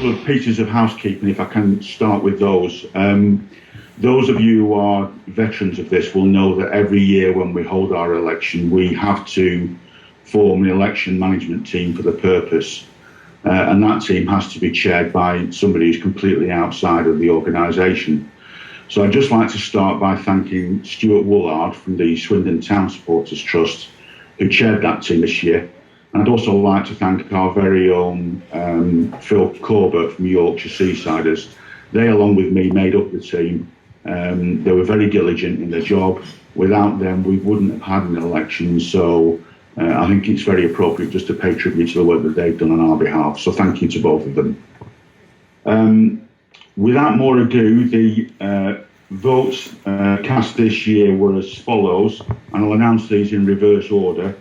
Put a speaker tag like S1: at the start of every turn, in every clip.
S1: couple of pieces of housekeeping, if I can start with those. Those of you who are veterans of this will know that every year when we hold our election, we have to form an election management team for the purpose. And that team has to be chaired by somebody who's completely outside of the organisation. So I'd just like to start by thanking Stuart Woolard from the Swindon Town Supporters Trust, who chaired that team this year. And I'd also like to thank our very own Phil Corbett from Yorkshire Seasiders. They, along with me, made up the team. They were very diligent in their job. Without them, we wouldn't have had an election. So I think it's very appropriate just to pay tribute to the work that they've done on our behalf. So thank you to both of them. Without more ado, the votes cast this year were as follows, and I'll announce these in reverse order.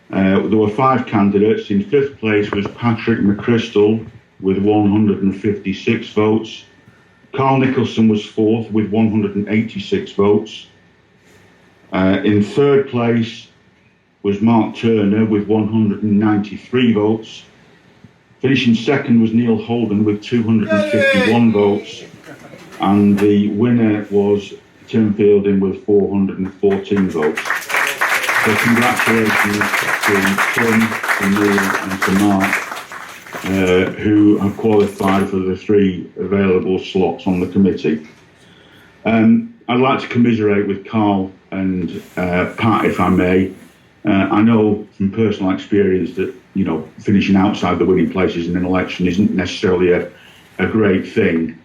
S1: There were 5 candidates. In 5th place was Patrick McChrystal with 156 votes. Carl Nicholson was 4th with 186 votes. In 3rd place was Mark Turner with 193 votes. Finishing 2nd was Neil Holden with 251 votes. And the winner was Tim Fielding with 414 votes. So congratulations to Tim, to Neil and to Mark, who have qualified for the 3 available slots on the committee. I'd like to commiserate with Carl and Pat, if I may. I know from personal experience that, finishing outside the winning places in an election isn't necessarily a great thing.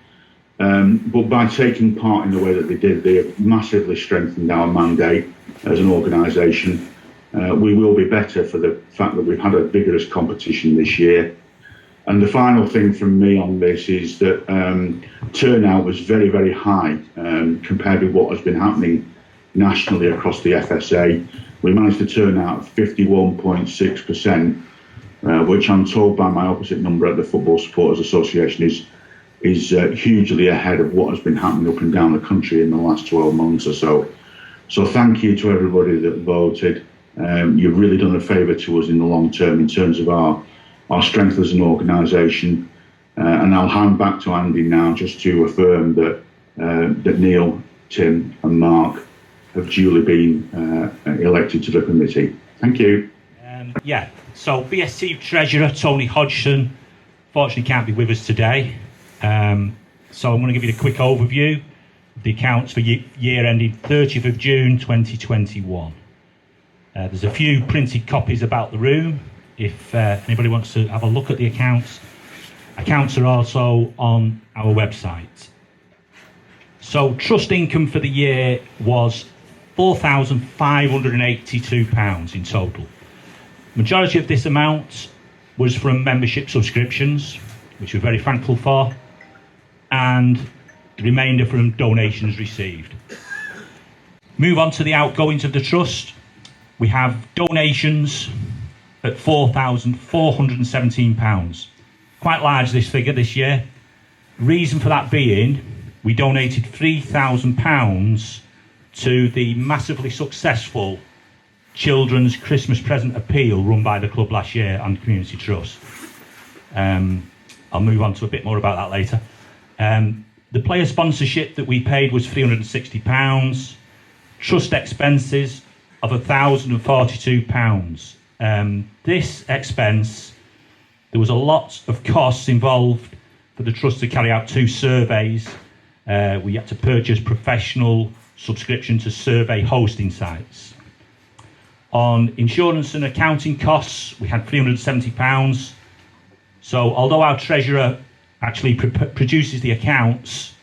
S1: But by taking part in the way that they did, they have massively strengthened our mandate as an organisation. We will be better for the fact that we've had a vigorous competition this year. And the final thing from me on this is that turnout was very, very high compared with what has been happening nationally across the FSA. We managed to turn out 51.6%, which I'm told by my opposite number at the Football Supporters Association is hugely ahead of what has been happening up and down the country in the last 12 months or so. So thank you to everybody that voted. You've really done a favour to us in the long term in terms of our strength as an organisation. And I'll hand back to Andy now just to affirm that Neil, Tim and Mark have duly been elected to the committee. Thank you.
S2: So BST Treasurer Tony Hodgson fortunately can't be with us today. So I'm going to give you a quick overview of the accounts for year ending 30th of June 2021. There's a few printed copies about the room if anybody wants to have a look at the accounts. Accounts are also on our website. So trust income for the year was £4,582 in total. Majority of this amount was from membership subscriptions, which we're very thankful for, and the remainder from donations received. Move on to the outgoings of the trust. We have donations at £4,417. Quite large, this figure this year. Reason for that being, we donated £3,000 to the massively successful children's Christmas present appeal run by the club last year and Community Trust. I'll move on to a bit more about that later. The player sponsorship that we paid was £360. Trust expenses of £1,042. This expense, there was a lot of costs involved for the trust to carry out 2 surveys. We had to purchase professional subscription to survey hosting sites. On insurance and accounting costs, we had £370. So although our treasurer actually produces the accounts,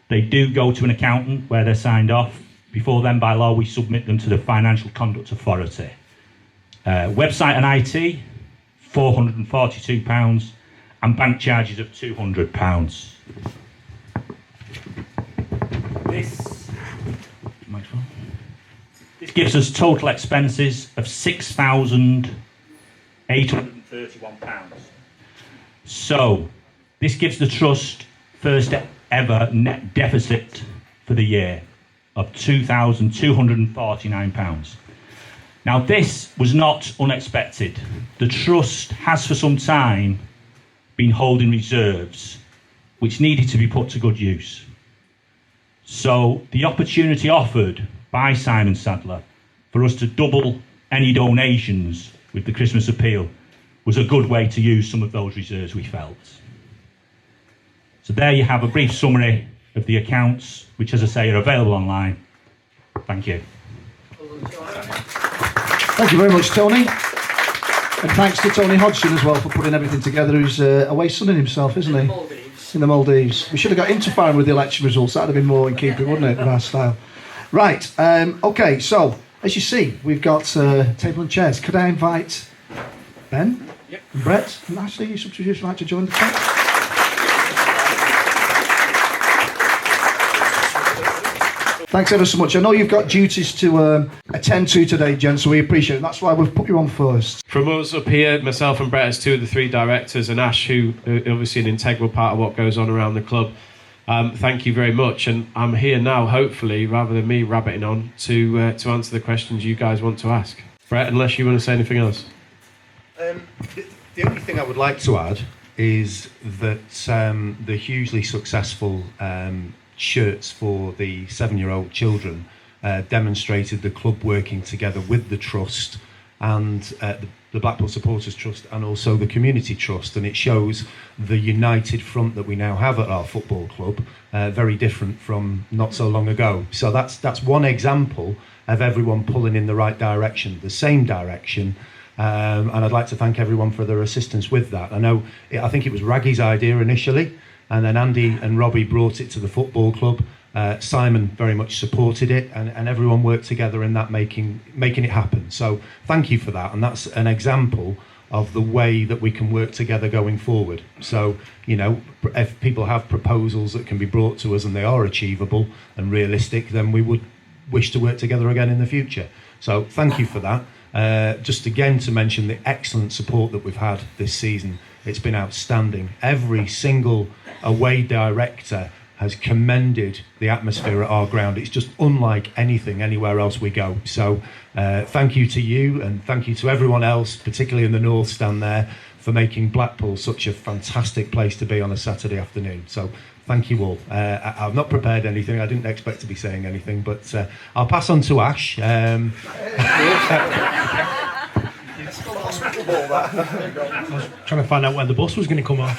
S2: they do go to an accountant where they're signed off. Before then, by law, we submit them to the Financial Conduct Authority. Website and IT, £442, and bank charges of £200. This gives us total expenses of £6,831. So this gives the trust first ever net deficit for the year of £2,249. Now this was not unexpected. The trust has for some time been holding reserves which needed to be put to good use. So the opportunity offered by Simon Sadler for us to double any donations with the Christmas appeal was a good way to use some of those reserves, we felt. So there you have a brief summary of the accounts, which, as I say, are available online. Thank you.
S3: Thank you very much, Tony. And thanks to Tony Hodgson as well for putting everything together, who's away sunning himself, isn't he? In the Maldives. We should have got him to find with the election results. That would have been more in keeping, wouldn't it, with our style? Right, okay, so, as you see, we've got table and chairs. Could I invite Ben and Brett and Ashley, you substitutes, like to join the chat? Thanks ever so much. I know you've got duties to attend to today, Jen, so we appreciate it. That's why we've put you on first.
S4: From us up here, myself and Brett as two of the three directors, and Ash, who obviously an integral part of what goes on around the club, thank you very much. And I'm here now, hopefully, rather than me rabbiting on, to answer the questions you guys want to ask. Brett, unless you want to say anything else.
S5: The only thing I would like to add is that the hugely successful shirts for the 7-year-old children demonstrated the club working together with the trust and the Blackpool Supporters Trust and also the Community Trust, and it shows the united front that we now have at our football club, very different from not so long ago. So that's one example of everyone pulling in the right direction, the same direction. And I'd like to thank everyone for their assistance with that. I think it was Raggy's idea initially, and then Andy and Robbie brought it to the football club. Simon very much supported it, and everyone worked together in that making it happen. So thank you for that, and that's an example of the way that we can work together going forward. So, you know, if people have proposals that can be brought to us and they are achievable and realistic, then we would wish to work together again in the future. So thank you for that. Just again to mention the excellent support that we've had this season. It's been outstanding. Every single away director has commended the atmosphere at our ground. It's just unlike anything anywhere else we go. So thank you to you, and thank you to everyone else, particularly in the North Stand there, for making Blackpool such a fantastic place to be on a Saturday afternoon. So thank you all. I've not prepared anything. I didn't expect to be saying anything, but I'll pass on to Ash.
S6: I was trying to find out when the bus was going to come off.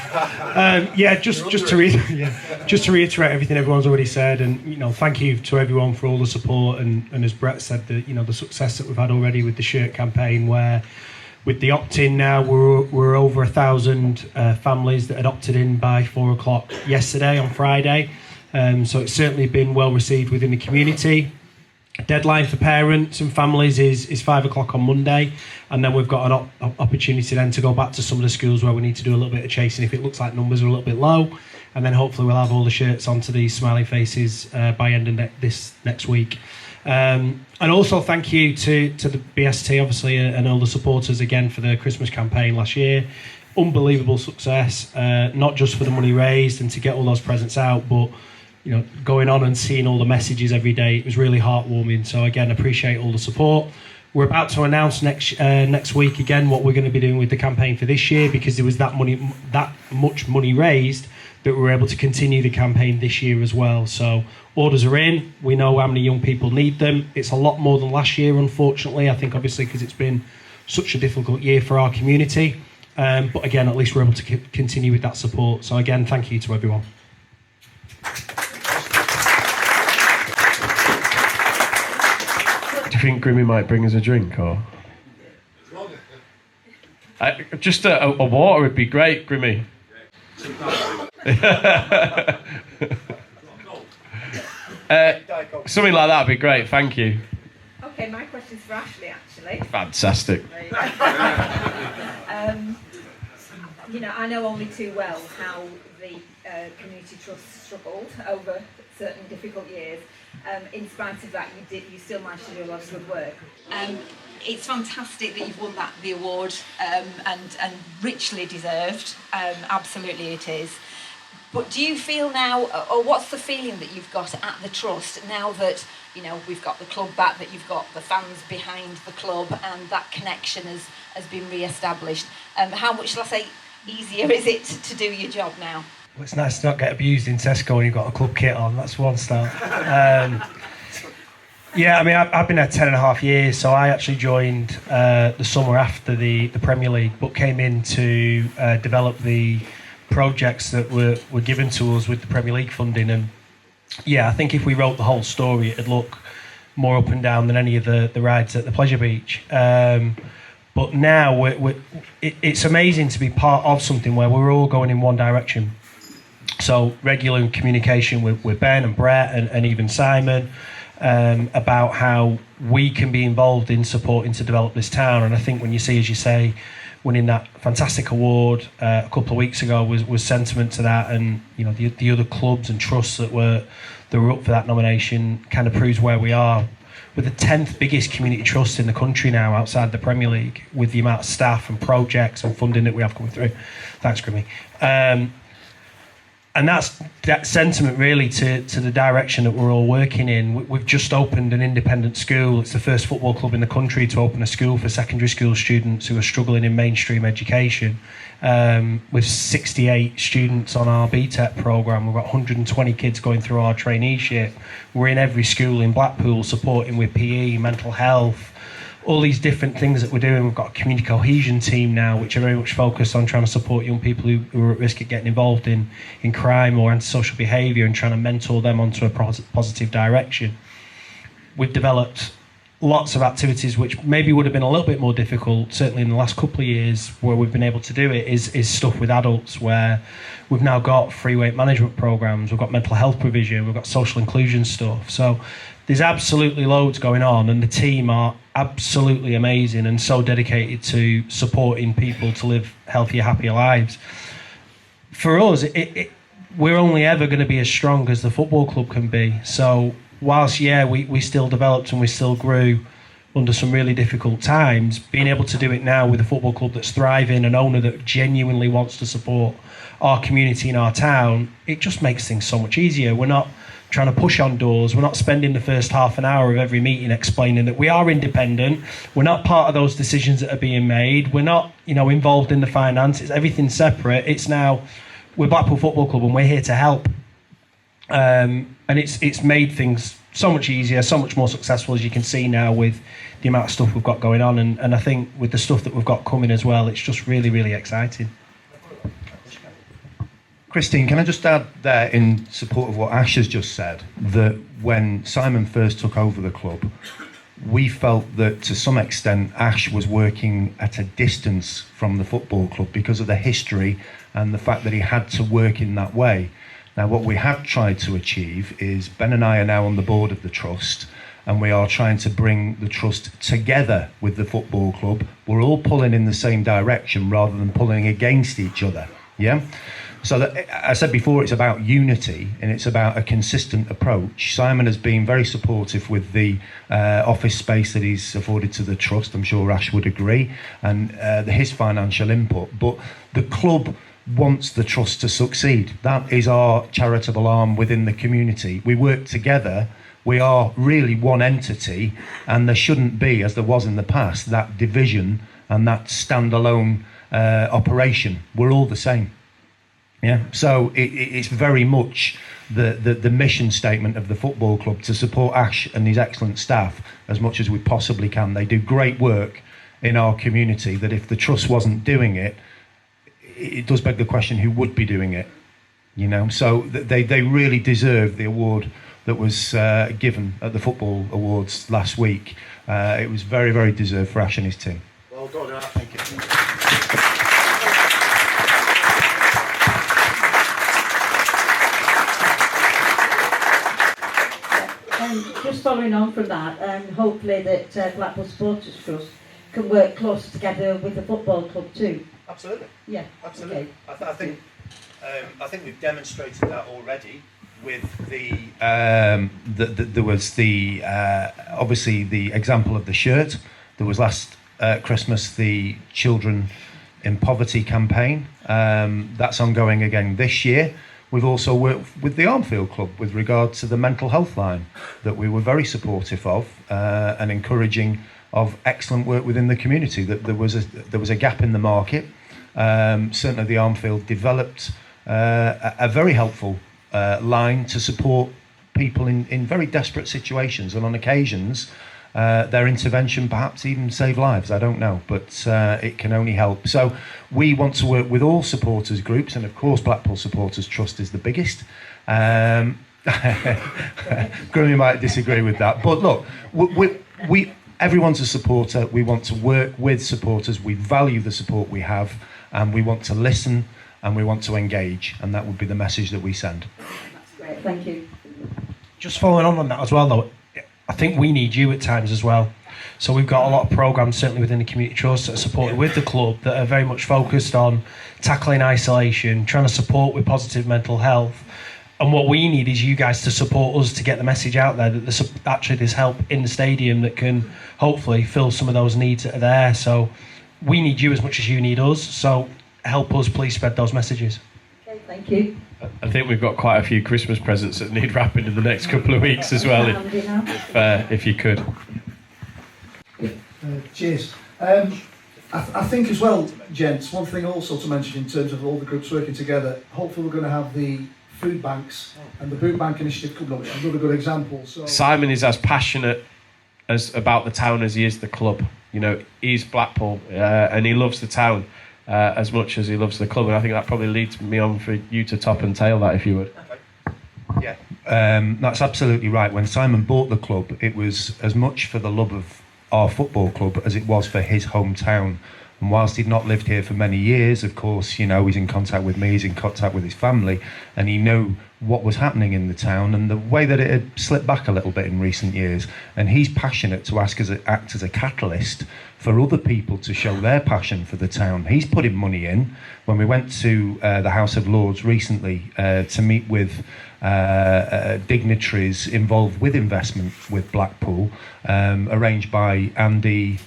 S6: Just to reiterate everything everyone's already said, and you know, thank you to everyone for all the support, and as Brett said, the success that we've had already with the shirt campaign, where with the opt-in now we're over 1,000 families that had opted in by 4 o'clock yesterday on Friday. So it's certainly been well received within the community. Deadline for parents and families is 5 o'clock on Monday, and then we've got an opportunity then to go back to some of the schools where we need to do a little bit of chasing if it looks like numbers are a little bit low, and then hopefully we'll have all the shirts onto these smiley faces by end of this next week. And also thank you to the BST obviously and all the supporters again for the Christmas campaign last year. Unbelievable success, not just for the money raised and to get all those presents out, but you know, going on and seeing all the messages every day, it was really heartwarming. So again, appreciate all the support. We're about to announce next week again what we're going to be doing with the campaign for this year, because there was that much money raised that we were able to continue the campaign this year as well. So orders are in. We know how many young people need them. It's a lot more than last year, unfortunately. I think obviously because it's been such a difficult year for our community. But again, at least we're able to continue with that support. So again, thank you to everyone.
S4: Do you think Grimmy might bring us a drink, or just a water would be great, Grimmy? Something like that would be great. Thank you.
S7: Okay, my question's for Ashley, actually.
S4: Fantastic.
S7: You know, I know only too well how the community trust struggled over certain difficult years. In spite of that, you still managed to do a lot of good work. It's fantastic that you've won the award, and richly deserved. Absolutely, it is. But do you feel now, or what's the feeling that you've got at the trust now that we've got the club back, that you've got the fans behind the club, and that connection has been re-established? How much, shall I say,
S8: easier is it to do your job now?
S6: Well, it's nice to not get abused in Tesco when you've got a club kit on. That's one start. Yeah, I mean, I've been there 10 and a half years, so I actually joined the summer after the Premier League, but came in to develop the projects that were given to us with the Premier League funding. And yeah, I think if we wrote the whole story, it'd look more up and down than any of the rides at the Pleasure Beach. But now it's amazing to be part of something where we're all going in one direction. So regular communication with Ben and Brett and even Simon about how we can be involved in supporting to develop this town. And I think when you see, as you say, winning that fantastic award a couple of weeks ago was sentiment to that, and you know the other clubs and trusts that were up for that nomination kind of proves where we are. We're the 10th biggest community trust in the country now outside the Premier League, with the amount of staff and projects and funding that we have coming through. Thanks, Grimmy. And that's that sentiment really to the direction that we're all working in. We've just opened an independent school. It's the first football club in the country to open a school for secondary school students who are struggling in mainstream education. With 68 students on our BTEC programme. We've got 120 kids going through our traineeship. We're in every school in Blackpool supporting with PE, mental health, all these different things that we're doing. We've got a community cohesion team now, which are very much focused on trying to support young people who are at risk of getting involved in crime or antisocial behaviour, and trying to mentor them onto a positive direction. We've developed lots of activities which maybe would have been a little bit more difficult, certainly in the last couple of years, where we've been able to do it is stuff with adults, where we've now got free weight management programs, we've got mental health provision, we've got social inclusion stuff. So there's absolutely loads going on, and the team are absolutely amazing and so dedicated to supporting people to live healthier, happier lives. For us, we're only ever going to be as strong as the football club can be. So whilst, yeah, we still developed and we still grew under some really difficult times, being able to do it now with a football club that's thriving, an owner that genuinely wants to support our community in our town, it just makes things so much easier. We're not trying to push on doors. We're not spending the first half an hour of every meeting explaining that we are independent. We're not part of those decisions that are being made. We're not, involved in the finances. Everything's separate. It's now, we're Blackpool Football Club and we're here to help. And it's made things so much easier, so much more successful, as you can see now with the amount of stuff we've got going on. And I think with the stuff that we've got coming as well, it's just really, really exciting.
S5: Christine, can I just add there in support of what Ash has just said, that when Simon first took over the club, we felt that to some extent Ash was working at a distance from the football club because of the history and the fact that he had to work in that way. Now, what we have tried to achieve is Ben and I are now on the board of the trust, and we are trying to bring the trust together with the football club. We're all pulling in the same direction rather than pulling against each other. Yeah? So that, I said before, it's about unity and it's about a consistent approach. Simon has been very supportive with the office space that he's afforded to the trust. I'm sure Ash would agree, and his financial input. But the club wants the trust to succeed. That is our charitable arm within the community. We work together. We are really one entity, and there shouldn't be, as there was in the past, that division and that standalone operation. We're all the same. Yeah, so it's very much the mission statement of the football club to support Ash and his excellent staff as much as we possibly can. They do great work in our community that if the trust wasn't doing it, it does beg the question, who would be doing it? So they really deserve the award that was given at the Football Awards last week. It was very, very deserved for Ash and his team.
S3: Well done, thank you.
S9: Just following on from that, hopefully that Blackpool Supporters Trust can work closer together with the football club too.
S5: Absolutely.
S9: Yeah.
S5: Absolutely.
S9: Okay.
S5: I think we've demonstrated that already with there was the obviously the example of the shirt. There was last Christmas the Children in Poverty campaign. That's ongoing again this year. We've also worked with the Armfield Club with regard to the mental health line that we were very supportive of and encouraging of excellent work within the community. That there was a gap in the market, Certainly the Armfield developed a very helpful line to support people in very desperate situations, and on occasions their intervention perhaps even save lives, I don't know, but it can only help. So we want to work with all supporters groups, and of course Blackpool Supporters Trust is the biggest. Grimmy might disagree with that, but look, we everyone's a supporter. We want to work with supporters. We value the support we have, and we want to listen, and we want to engage, and that would be the message that we send.
S9: That's great, thank you.
S6: Just following on that as well, though, I think we need you at times as well. So we've got a lot of programmes, certainly within the community trust, that are supported with the club, that are very much focused on tackling isolation, trying to support with positive mental health. And what we need is you guys to support us to get the message out there that there's help in the stadium that can hopefully fill some of those needs that are there. So we need you as much as you need us. So help us, please spread those messages.
S9: Okay, thank you.
S4: I think we've got quite a few Christmas presents that need wrapping in the next couple of weeks as well, if you could.
S3: Cheers. I think as well, gents, one thing also to mention in terms of all the groups working together, hopefully we're going to have the food banks and the boot bank initiative coming up, which is another good example. So
S4: Simon is as passionate about the town as he is the club. You know, he's Blackpool and he loves the town as much as he loves the club, and I think that probably leads me on for you to top and tail that, if you would.
S5: Yeah, that's absolutely right. When Simon bought the club, it was as much for the love of our football club as it was for his hometown. And whilst he'd not lived here for many years, of course, you know, he's in contact with me, he's in contact with his family, and he knew what was happening in the town and the way that it had slipped back a little bit in recent years. And he's passionate to act as a catalyst for other people to show their passion for the town. He's putting money in. When we went to the House of Lords recently to meet with dignitaries involved with investment with Blackpool, arranged by Andy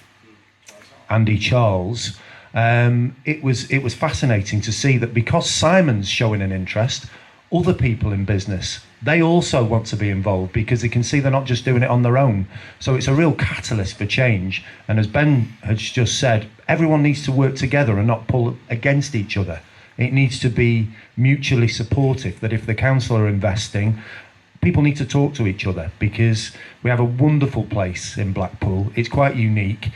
S5: Charles, it was fascinating to see that because Simon's showing an interest, other people in business, they also want to be involved because they can see they're not just doing it on their own. So it's a real catalyst for change. And as Ben has just said, everyone needs to work together and not pull against each other. It needs to be mutually supportive, that if the council are investing, people need to talk to each other, because we have a wonderful place in Blackpool. It's quite unique.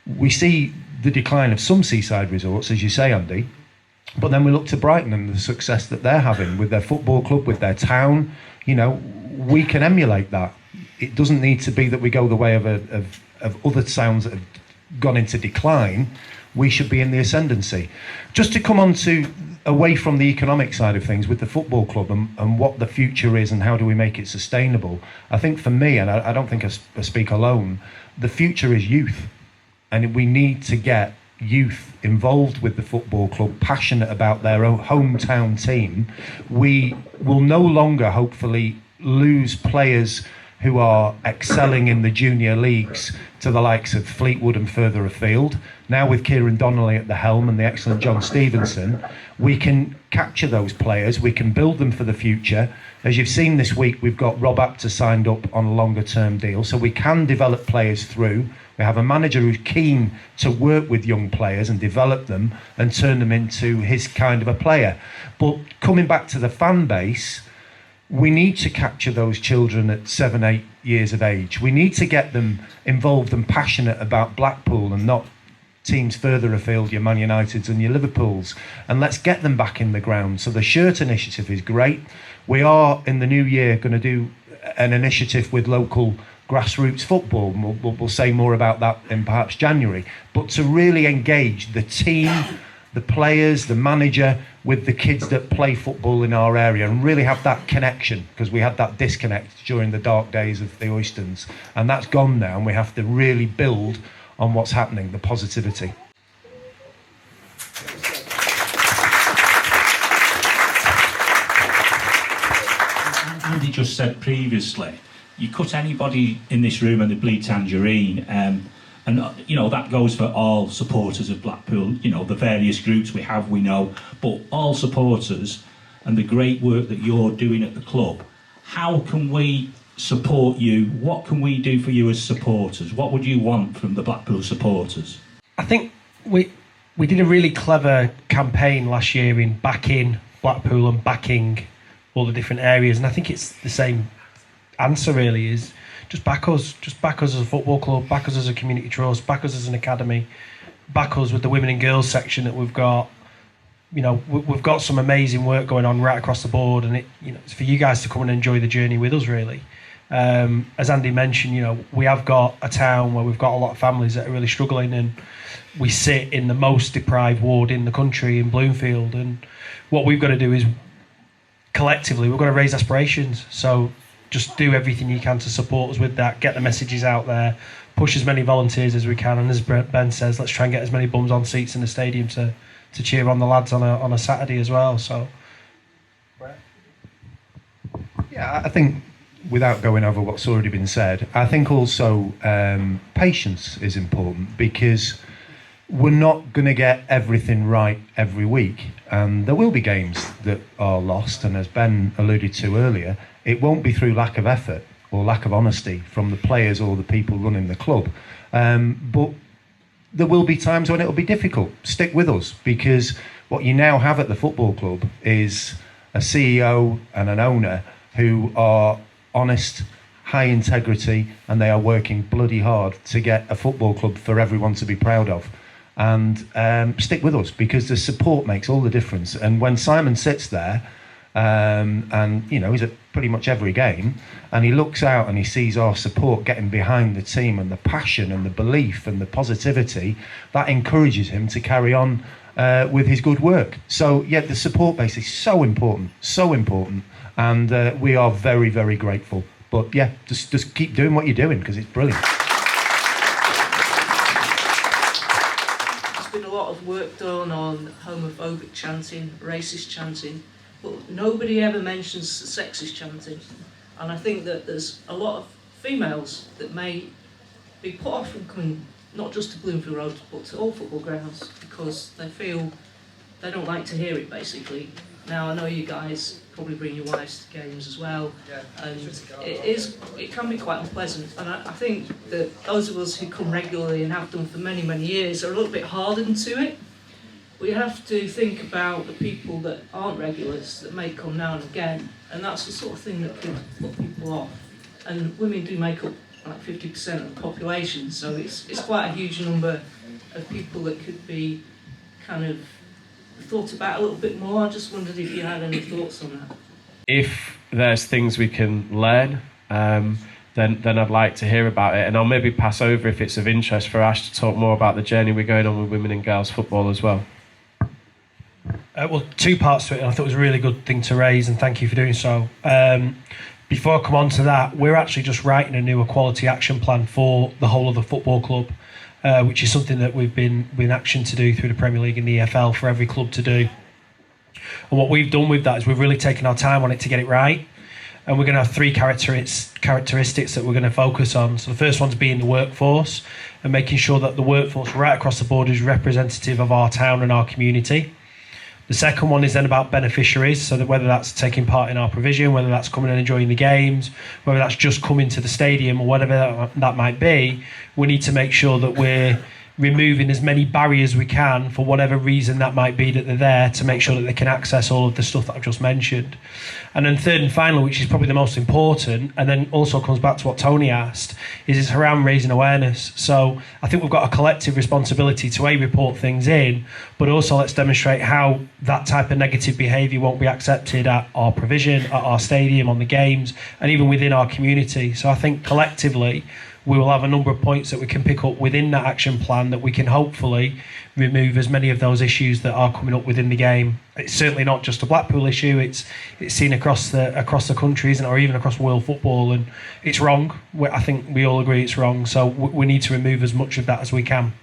S5: We see the decline of some seaside resorts, as you say, Andy, but then we look to Brighton and the success that they're having with their football club, with their town. You know, we can emulate that. It doesn't need to be that we go the way of other towns that have gone into decline. We should be in the ascendancy. Just to come on to away from the economic side of things with the football club and what the future is and how do we make it sustainable, I think for me, and I don't think I speak alone, the future is youth. And we need to get youth involved with the football club, passionate about their own hometown team. We will no longer, hopefully, lose players who are excelling in the junior leagues to the likes of Fleetwood and further afield. Now with Kieran Donnelly at the helm and the excellent John Stevenson, we can capture those players, we can build them for the future. As you've seen this week, we've got Rob Apter signed up on a longer term deal, so we can develop players through. We have a manager who's keen to work with young players and develop them and turn them into his kind of a player. But coming back to the fan base, we need to capture those children at 7, 8 years of age. We need to get them involved and passionate about Blackpool and not teams further afield, your Man Uniteds and your Liverpools. And let's get them back in the ground. So the shirt initiative is great. We are, in the new year, going to do an initiative with local grassroots football. We'll say more about that in perhaps January. But to really engage the team, the players, the manager, with the kids that play football in our area and really have that connection, because we had that disconnect during the dark days of the Oystons. And that's gone now, and we have to really build on what's happening, the positivity.
S2: Andy just said previously, you cut anybody in this room and they bleed tangerine, and you know that goes for all supporters of Blackpool. You know, the various groups we have, we know, but all supporters and the great work that you're doing at the club. How can we support you? What can we do for you as supporters? What would you want from the Blackpool supporters?
S6: I think we did a really clever campaign last year in backing Blackpool and backing all the different areas, and I think it's the same answer really, is just back us as a football club, back us as a community trust, back us as an academy, back us with the women and girls section that we've got. You know, we've got some amazing work going on right across the board, and it's for you guys to come and enjoy the journey with us really. As Andy mentioned, we have got a town where we've got a lot of families that are really struggling, and we sit in the most deprived ward in the country in Bloomfield, and what we've got to do is collectively we've got to raise aspirations. So just do everything you can to support us with that, get the messages out there, push as many volunteers as we can, and as Ben says, let's try and get as many bums on seats in the stadium to cheer on the lads on a Saturday as well. So
S5: yeah, I think without going over what's already been said, I think also patience is important, because we're not going to get everything right every week, and there will be games that are lost, and as Ben alluded to earlier, it won't be through lack of effort or lack of honesty from the players or the people running the club, but there will be times when it'll be difficult. Stick with us, because what you now have at the football club is a CEO and an owner who are honest, high integrity, and they are working bloody hard to get a football club for everyone to be proud of. And stick with us, because the support makes all the difference. And when Simon sits there, and he's at pretty much every game, and he looks out and he sees our support getting behind the team, and the passion and the belief and the positivity, that encourages him to carry on with his good work. So yeah, the support base is so important, and we are very, very grateful. But yeah, just keep doing what you're doing, because it's brilliant.
S10: There's been a lot of work done on homophobic chanting, racist chanting, but nobody ever mentions sexist chanting. And I think that there's a lot of females that may be put off from coming not just to Bloomfield Road but to all football grounds, because they feel they don't like to hear it basically. Now I know you guys probably bring your wives to games as well, and it can be quite unpleasant, and I think that those of us who come regularly and have done for many, many years are a little bit hardened to it. We have to think about the people that aren't regulars, that may come now and again, and that's the sort of thing that could put people off. And women do make up like 50% of the population, so it's quite a huge number of people that could be kind of thought about a little bit more. I just wondered if you had any thoughts on that.
S4: If there's things we can learn, then I'd like to hear about it, and I'll maybe pass over if it's of interest for Ash to talk more about the journey we're going on with women and girls football as well.
S6: Well, two parts to it, and I thought it was a really good thing to raise, and thank you for doing so. Before I come on to that, we're actually just writing a new equality action plan for the whole of the football club, which is something that we've been action to do through the Premier League and the EFL for every club to do. And what we've done with that is we've really taken our time on it to get it right, and we're going to have three characteristics that we're going to focus on. So the first one's being the workforce, and making sure that the workforce right across the board is representative of our town and our community. The second one is then about beneficiaries, so that whether that's taking part in our provision, whether that's coming and enjoying the games, whether that's just coming to the stadium or whatever that might be, we need to make sure that we're removing as many barriers as we can for whatever reason that might be, that they're there to make sure that they can access all of the stuff that I've just mentioned. And then third and final, which is probably the most important, and then also comes back to what Tony asked, is it's around raising awareness. So I think we've got a collective responsibility to report things in, but also let's demonstrate how that type of negative behaviour won't be accepted at our provision, at our stadium, on the games, and even within our community. So I think collectively we will have a number of points that we can pick up within that action plan that we can hopefully remove as many of those issues that are coming up within the game. It's certainly not just a Blackpool issue, it's seen across the country, isn't it, or even across world football, and it's wrong. I think we all agree it's wrong, so we need to remove as much of that as we can.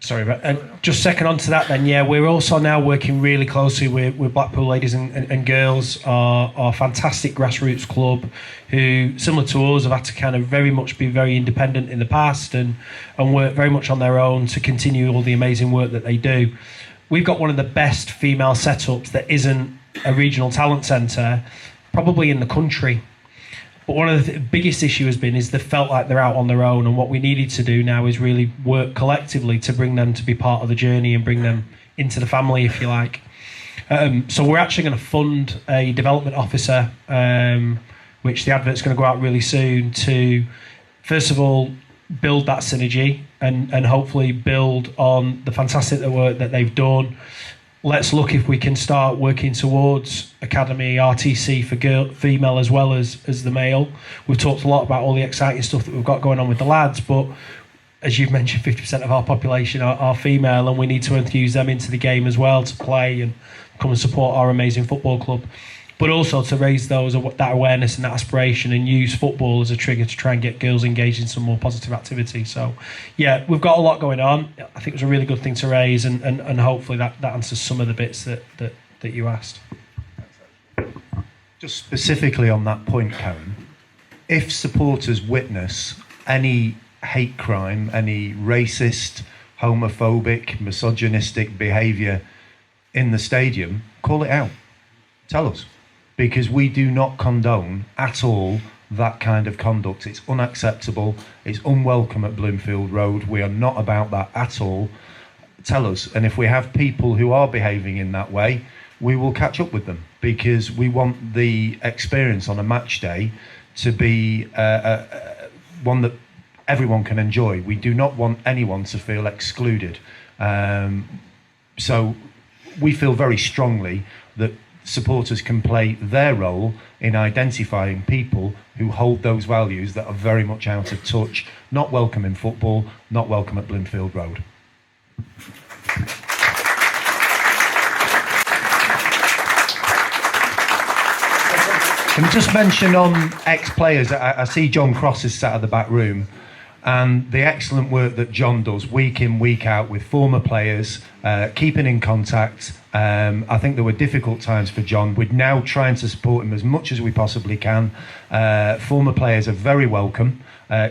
S6: Sorry, but just second on to that then, yeah, we're also now working really closely with Blackpool Ladies and Girls, our fantastic grassroots club, who, similar to us, have had to kind of very much be very independent in the past and work very much on their own to continue all the amazing work that they do. We've got one of the best female setups that isn't a regional talent centre, probably in the country. But one of the biggest issue has been is they felt like they're out on their own, and what we needed to do now is really work collectively to bring them to be part of the journey and bring them into the family, if you like. So we're actually going to fund a development officer, which the advert's going to go out really soon, to first of all build that synergy and hopefully build on the fantastic work that they've done. Let's look if we can start working towards academy RTC for female as well as the male. We've talked a lot about all the exciting stuff that we've got going on with the lads, but as you've mentioned, 50% of our population are female, and we need to enthuse them into the game as well to play and come and support our amazing football club. But also to raise that awareness and that aspiration and use football as a trigger to try and get girls engaged in some more positive activity. So, yeah, we've got a lot going on. I think it was a really good thing to raise, and hopefully that answers some of the bits that you asked.
S5: Just specifically on that point, Karen, if supporters witness any hate crime, any racist, homophobic, misogynistic behaviour in the stadium, call it out. Tell us. Because we do not condone at all that kind of conduct. It's unacceptable. It's unwelcome at Bloomfield Road. We are not about that at all. Tell us. And if we have people who are behaving in that way, we will catch up with them, because we want the experience on a match day to be one that everyone can enjoy. We do not want anyone to feel excluded. So we feel very strongly that supporters can play their role in identifying people who hold those values that are very much out of touch, not welcome in football, not welcome at Bloomfield Road. Can I just mention on ex-players, I see John Cross is sat at the back room, and the excellent work that John does week in, week out with former players, keeping in contact. I think there were difficult times for John. We're now trying to support him as much as we possibly can. Former players are very welcome.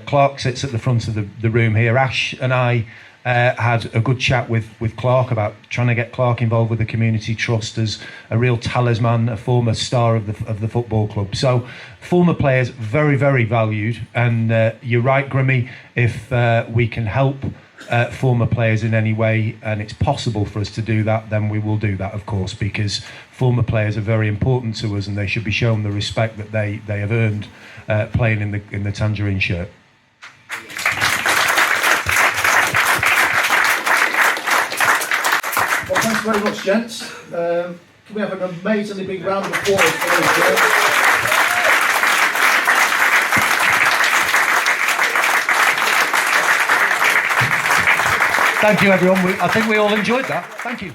S5: Clark sits at the front of the room here. Ash and I had a good chat with Clark about trying to get Clark involved with the community trust as a real talisman, a former star of the football club. So former players, very, very valued. And you're right, Grimmy, if we can help former players in any way, and it's possible for us to do that, then we will do that, of course, because former players are very important to us, and they should be shown the respect that they have earned playing in the Tangerine shirt.
S3: Well, thanks very much, gents. Can we have an amazingly big round of applause for those girls? Thank you, everyone. I think we all enjoyed that. Thank you.